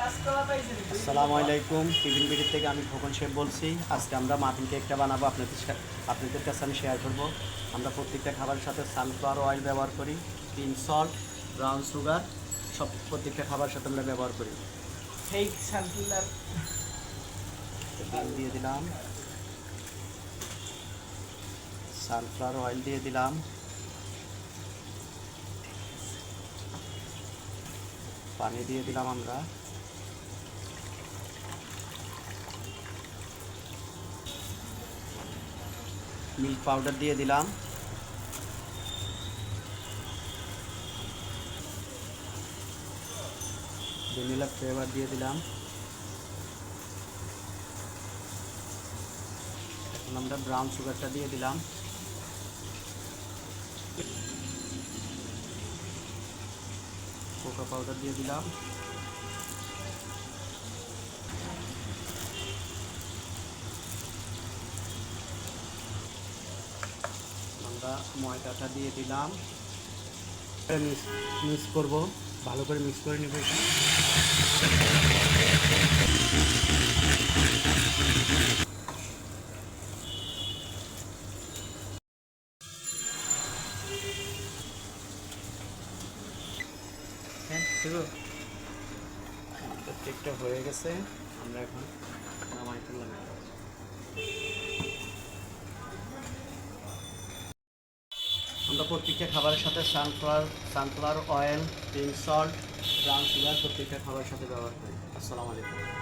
আসসালামু আলাইকুম। Tiffin BD থেকে আমি খোকন শেখ বলছি। আজকে আমরা মাটন কেকটা বানাবো, আপনাদের কাছে আমি শেয়ার করব। আমরা প্রত্যেকটা খাবারের সাথে সানফ্লাওয়ার অয়েল ব্যবহার করি, পিঙ্ক সল্ট, ব্রাউন সুগার, সব প্রত্যেকটা খাবারের সাথে আমরা ব্যবহার করি। ফেক সানফ্লাওয়ার তেল দিয়ে দিলাম, সানফ্লাওয়ার অয়েল দিয়ে দিলাম, পানি দিয়ে দিলাম, আমরা মিল্ক পাউডার দিয়ে দিলাম, ভ্যানিলা ফ্লেভার দিয়ে দিলাম। এখন আমরা ব্রাউন সুগারটা দিয়ে দিলাম, কোকো পাউডার দিয়ে দিলাম, আমরা ময়দাটা দিয়ে দিলাম, মিক্স করব, ভালো করে মিক্স করে নেব। হ্যাঁ ঠিক আছে, কেকটা হয়ে গেছে। আমরা এখন নামাই ফেললাম। আমরা প্রত্যেকটা খাবারের সাথে sunflower oil, pink salt, brown sugar প্রত্যেকটা খাবারের সাথে ব্যবহার করি। আসসালামু আলাইকুম।